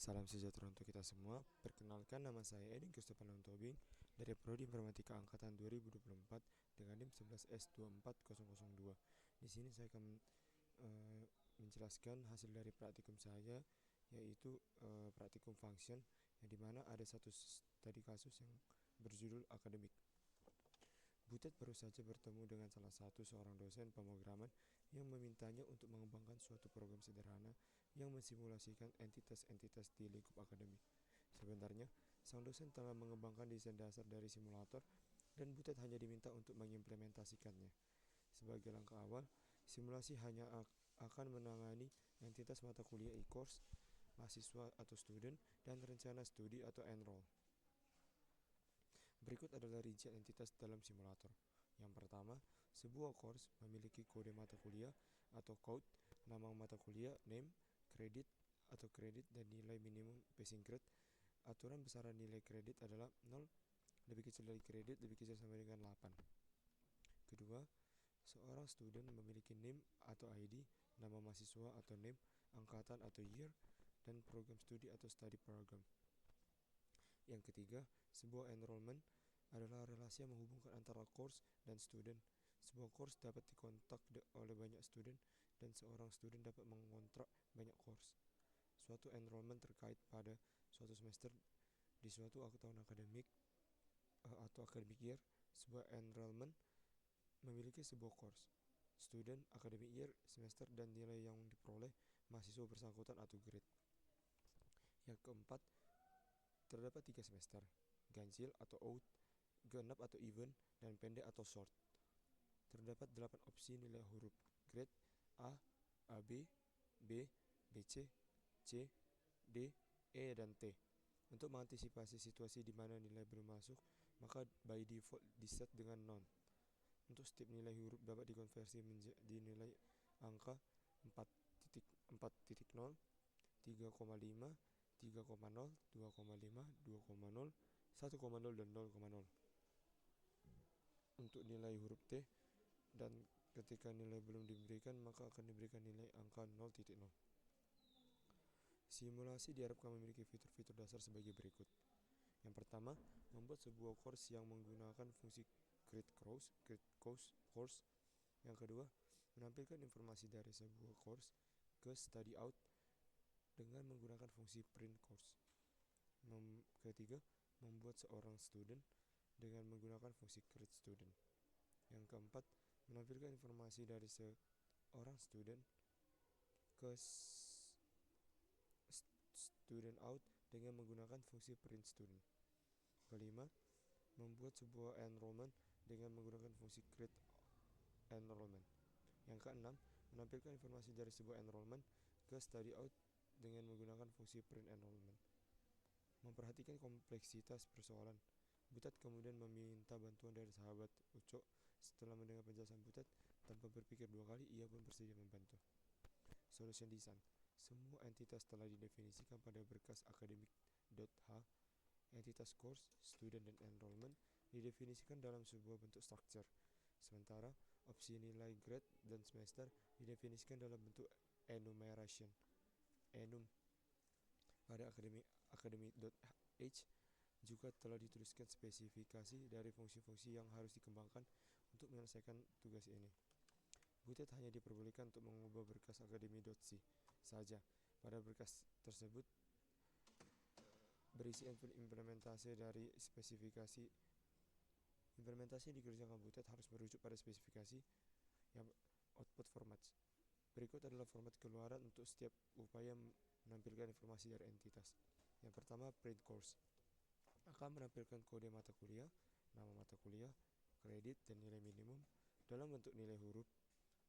Salam sejahtera untuk kita semua. Perkenalkan, nama saya Edin Christopher Tobing dari Prodi Informatika Angkatan 2024 dengan NIM 11S24002. Di sini saya akan menjelaskan hasil dari praktikum saya, yaitu praktikum function, yang dimana ada satu studi kasus yang berjudul akademik. Butet baru saja bertemu dengan salah satu seorang dosen pemrograman yang memintanya untuk mengembangkan suatu program sederhana yang mensimulasikan entitas-entitas di lingkup akademik. Sebenarnya, sang dosen telah mengembangkan desain dasar dari simulator dan Butet hanya diminta untuk mengimplementasikannya. Sebagai langkah awal, simulasi hanya akan menangani entitas mata kuliah e-course, mahasiswa atau student, dan rencana studi atau enroll. Berikut adalah rincian entitas dalam simulator. Yang pertama, sebuah course memiliki kode mata kuliah atau code, nama mata kuliah, name, kredit atau kredit, dan nilai minimum passing grade. Aturan besaran nilai kredit adalah 0, lebih kecil dari kredit, lebih kecil sampai dengan 8. Kedua, seorang student memiliki name atau ID, nama mahasiswa atau name, angkatan atau year, dan program studi atau study program. Yang ketiga, sebuah enrollment adalah relasi yang menghubungkan antara course dan student. Sebuah course dapat dikontak oleh banyak student dan seorang student dapat mengontrak banyak course. Suatu enrollment terkait pada suatu semester di suatu tahun akademik atau academic year. Sebuah enrollment memiliki sebuah course, student, academic year, semester, dan nilai yang diperoleh mahasiswa bersangkutan atau grade. Yang keempat, terdapat 3 semester, ganjil atau odd, genap atau even, dan pendek atau short. Terdapat 8 opsi nilai huruf grade A, AB, B, BC, C, D, E, dan T. Untuk mengantisipasi situasi di mana nilai belum masuk, maka by default diset dengan non. Untuk setiap nilai huruf dapat dikonversi menjadi nilai angka 4.0, 3,5, 3,0, 2,5, 2,0, 1,0, dan 0,0. Untuk nilai huruf T, dan ketika nilai belum diberikan maka akan diberikan nilai angka 0.0. Simulasi diharapkan memiliki fitur-fitur dasar sebagai berikut. Yang pertama, membuat sebuah course yang menggunakan fungsi create course. Yang kedua, menampilkan informasi dari sebuah course ke study out dengan menggunakan fungsi print course. Ketiga, membuat seorang student dengan menggunakan fungsi create student. Yang keempat, menampilkan informasi dari seorang student ke student out dengan menggunakan fungsi print student. Kelima, membuat sebuah enrollment dengan menggunakan fungsi create enrollment. Yang keenam, menampilkan informasi dari sebuah enrollment ke study out dengan menggunakan fungsi print enrollment. Memperhatikan kompleksitas persoalan, Butet kemudian meminta bantuan dari sahabat Ucok. Setelah mendengar penjelasan Butet, tanpa berpikir dua kali, ia pun bersedia membantu. Solution design. Semua entitas telah didefinisikan pada berkas akademik.h. Entitas course, student, dan enrollment didefinisikan dalam sebuah bentuk structure. Sementara opsi nilai grade dan semester didefinisikan dalam bentuk enumeration, enum. Pada academic.h juga telah dituliskan spesifikasi dari fungsi-fungsi yang harus dikembangkan untuk menyelesaikan tugas ini. Butet hanya diperbolehkan untuk mengubah berkas akademi.c saja. Pada berkas tersebut berisi implementasi dari spesifikasi. Implementasi yang dikerjakan Butet harus merujuk pada spesifikasi yang output format. Berikut adalah format keluaran untuk setiap upaya menampilkan informasi dari entitas. Yang pertama, print course akan menampilkan kode mata kuliah, nama mata kuliah, kredit, dan nilai minimum dalam bentuk nilai huruf.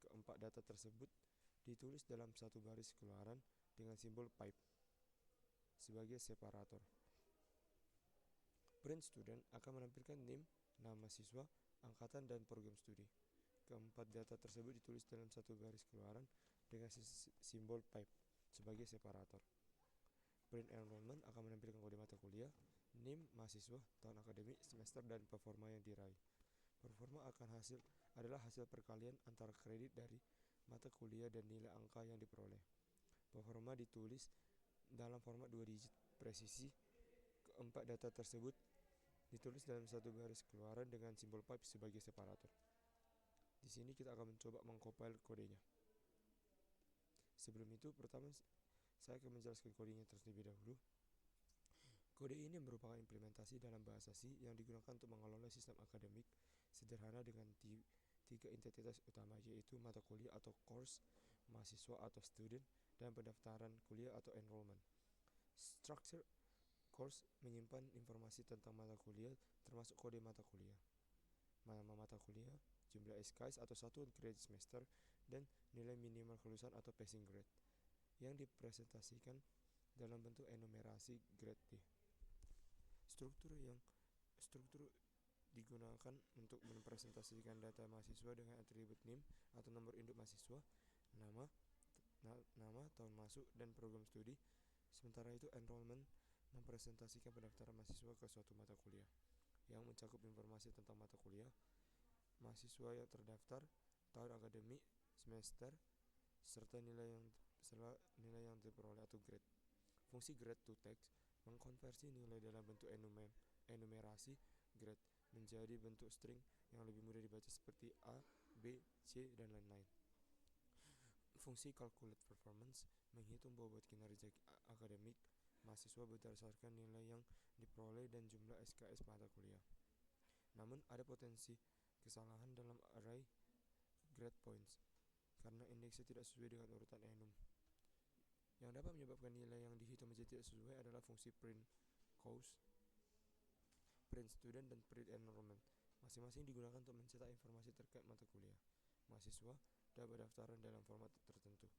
Keempat data tersebut ditulis dalam satu baris keluaran dengan simbol pipe sebagai separator. Print student akan menampilkan name, nama siswa, angkatan, dan program studi. Keempat data tersebut ditulis dalam satu baris keluaran dengan simbol pipe sebagai separator. Print enrollment akan menampilkan kode mata kuliah, name mahasiswa, tahun akademik, semester, dan performa yang diraih. Performa adalah hasil perkalian antara kredit dari mata kuliah dan nilai angka yang diperoleh. Performa ditulis dalam format 2 digit presisi. Keempat data tersebut ditulis dalam satu garis keluaran dengan simbol pipe sebagai separator. Di sini kita akan mencoba mengcompile kodenya. Sebelum itu, pertama saya akan menjelaskan kodenya terlebih dahulu. Kode ini merupakan implementasi dalam bahasa C yang digunakan untuk mengelola sistem akademik sederhana dengan tiga entitas utama, yaitu mata kuliah atau course, mahasiswa atau student, dan pendaftaran kuliah atau enrollment. Structure course menyimpan informasi tentang mata kuliah termasuk kode mata kuliah, nama mata kuliah, jumlah SKS atau satuan kredit semester, dan nilai minimal kelulusan atau passing grade yang dipresentasikan dalam bentuk enumerasi grade D. Struktur digunakan untuk mempresentasikan data mahasiswa dengan atribut NIM atau nomor induk mahasiswa, nama, tahun masuk, dan program studi. Sementara itu, enrollment mempresentasikan pendaftaran mahasiswa ke suatu mata kuliah yang mencakup informasi tentang mata kuliah, mahasiswa yang terdaftar, tahun akademik, semester, serta nilai yang diperoleh atau grade. Fungsi grade to text mengkonversi nilai dalam bentuk enumerasi grade menjadi bentuk string yang lebih mudah dibaca seperti A, B, C, dan lain-lain. Fungsi calculate performance menghitung bobot kinerja akademik mahasiswa berdasarkan nilai yang diperoleh dan jumlah SKS mata kuliah. Namun, ada potensi kesalahan dalam array grade points karena indeksnya tidak sesuai dengan urutan enum. Yang dapat menyebabkan nilai yang dihitung menjadi tidak sesuai adalah fungsi print course, print student, dan print enrollment. Masing-masing digunakan untuk mencetak informasi terkait mata kuliah mahasiswa dan pendaftaran dalam format tertentu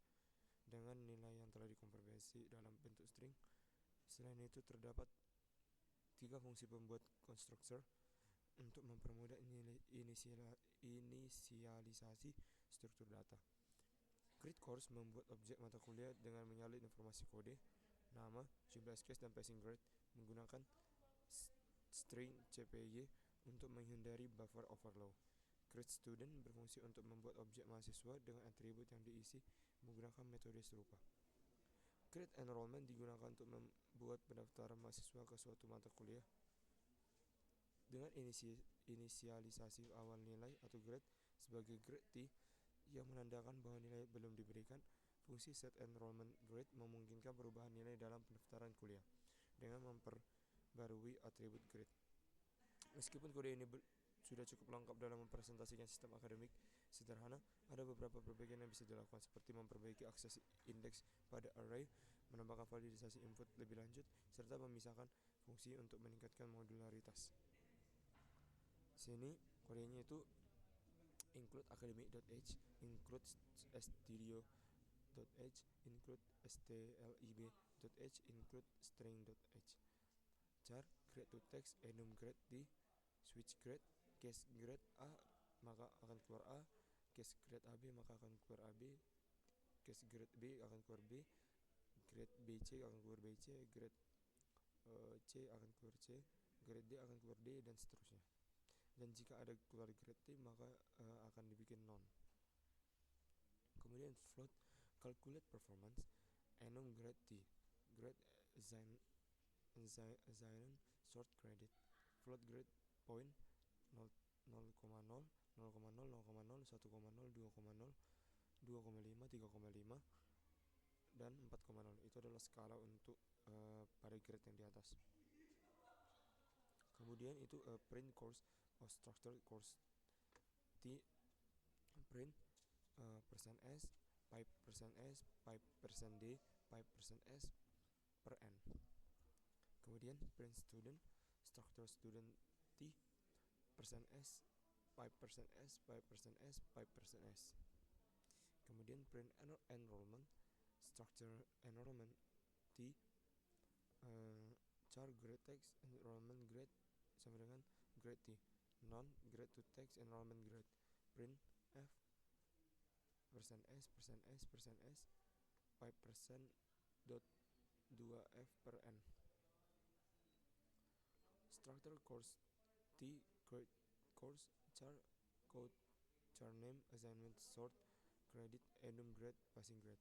dengan nilai yang telah dikonversi dalam bentuk string. Selain itu, terdapat 3 fungsi pembuat constructor untuk mempermudah inisialisasi struktur data. Create course membuat objek mata kuliah dengan menyalin informasi kode, nama, jumlah SKS, dan passing grade menggunakan string CPY untuk menghindari buffer overflow. Create student berfungsi untuk membuat objek mahasiswa dengan atribut yang diisi menggunakan metode serupa. Create enrollment digunakan untuk membuat pendaftaran mahasiswa ke suatu mata kuliah dengan inisialisasi awal nilai atau grade sebagai grade T yang menandakan bahwa nilai belum diberikan. Fungsi set enrollment grade memungkinkan perubahan nilai dalam pendaftaran kuliah dengan memperbarui atribut grade. Meskipun kode ini sudah cukup lengkap dalam mempresentasikan sistem akademik sederhana, ada beberapa perbaikan yang bisa dilakukan, seperti memperbaiki akses indeks pada array, menambahkan validasi input lebih lanjut, serta memisahkan fungsi untuk meningkatkan modularitas. Sini kodenya itu include academic.h, include studio.h, include stlib.h, include string.h. Char grade to text enum grade D, switch grade, case grade A maka akan keluar A, case grade AB maka akan keluar AB, case grade B akan keluar B, grade BC akan keluar BC, grade C akan keluar C, grade D akan keluar D, dan seterusnya. Dan jika ada keluar grade T maka akan dibikin non. Kemudian float calculate performance enum grade T, grade assign short credit, float grade point 0,0, 0,0, 0,0, 1,0, 2,0, 2,5, 3,5, dan 4,0. Itu adalah skala untuk pada grade yang di atas. Kemudian itu print course or structured course T, print %s, pipe %s, pipe %d, pipe %s per n. Kemudian print student, structure student T, %s, pipe %s, pipe %s, pipe %s. Kemudian print enrollment, structure enrollment T, char grade text enrollment grade sama dengan grade T, non grade to text enrollment grade, print f %s, %s, %s, pipe %dot 2f per n. Structure course T, grade course, char code, char name, assignment, sort, credit, enum grade, passing grade.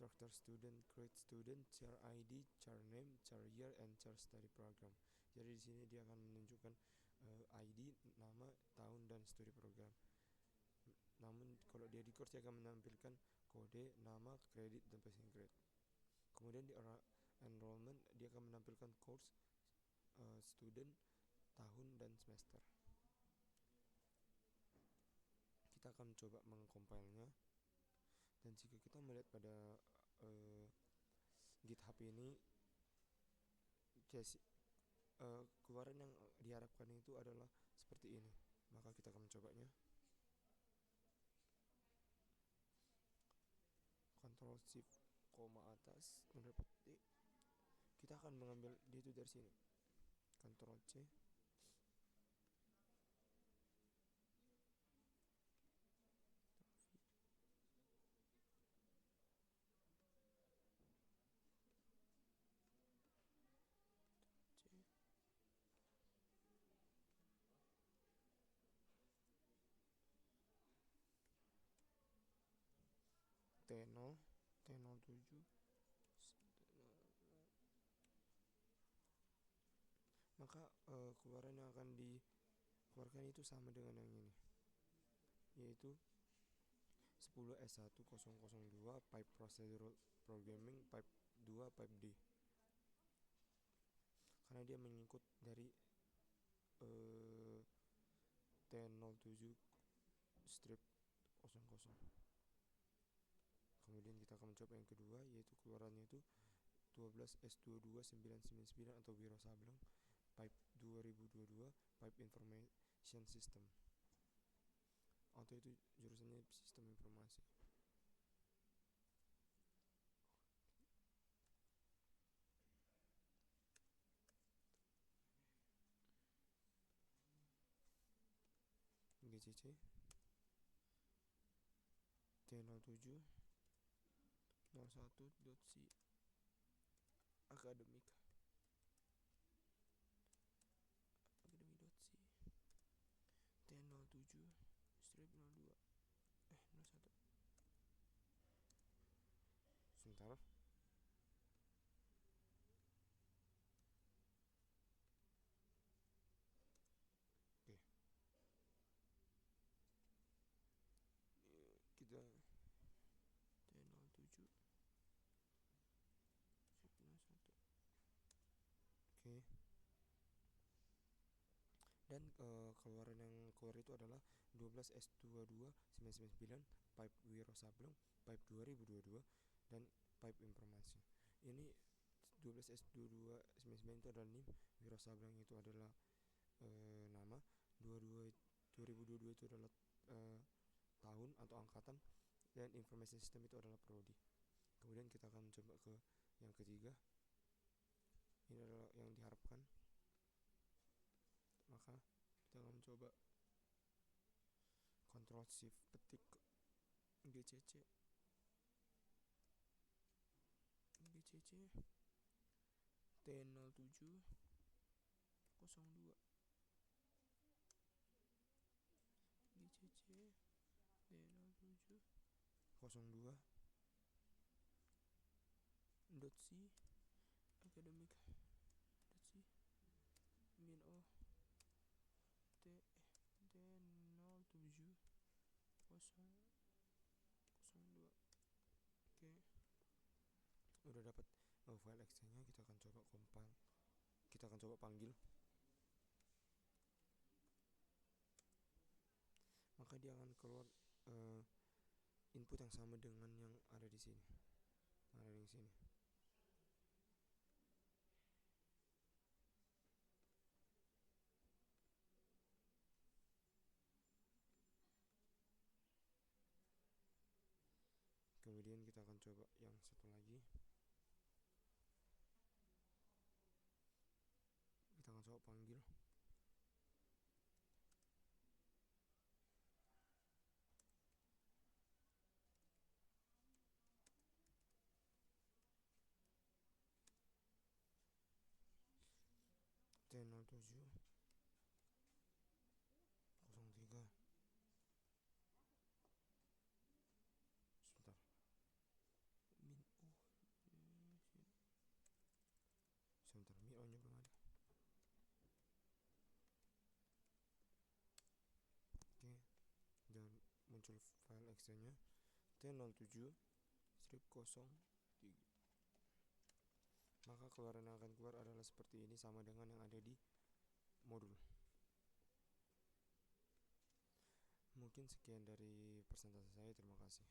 Instructor student, grade student, char ID, char name, char year, and char study program. Jadi di sini dia akan menunjukkan ID, nama, tahun, dan studi program. Namun kalau dia di course dia akan menampilkan kode, nama, kredit, dan passing grade. Kemudian di enrollment dia akan menampilkan course, student, tahun, dan semester. Kita akan mencoba mengcompile-nya, dan jika kita melihat pada GitHub ini, keluaran yang diharapkan itu adalah seperti ini. Maka kita akan mencobanya. Ctrl Shift koma atas mendapat D. Kita akan mengambil D itu dari sini. Ctrl C. T0, T07, maka keluaran yang akan dikeluarkan itu sama dengan yang ini, yaitu 10S1002 Pipe Procedural Programming Pipe 2 Pipe D, karena dia mengikut dari T07 strip 00. Kemudian kita akan mencoba yang kedua, yaitu keluarannya itu 12S22999 atau Wiro Sableng Pipe 2022 Pipe Information System, atau itu jurusannya sistem informasi. GCC T07 01.c Academic.c T07 strip 02 01. Sebentar. Oke. Kita T07 strip 01. Oke. Dan keluaran yang keluar itu adalah 12S2299 Pipe Wiro Sableng Pipe 2022 dan Pipe Informasi. Ini 12S2299 itu adalah NIM, Wiro Sableng itu adalah nama, 2022 itu adalah tahun atau angkatan, dan Information System itu adalah prodi. Kemudian kita akan mencoba ke yang ketiga. Ini adalah yang diharapkan. Maka kita akan mencoba Ctrl Shift petik GCC T07 02 GCC T07 02 .c Academic.c min o T07 002. Oke, udah dapat file exe nya. Kita akan coba compile, kita akan coba panggil, maka dia akan keluar input yang sama dengan yang ada di sini, Kemudian kita akan coba yang satu lagi. Kita akan coba panggil. T07 03. Sebentar. Min muncul file exe nya T07-03, maka keluaran yang akan keluar adalah seperti ini, sama dengan yang ada di modul. Mungkin sekian dari presentasi saya, terima kasih.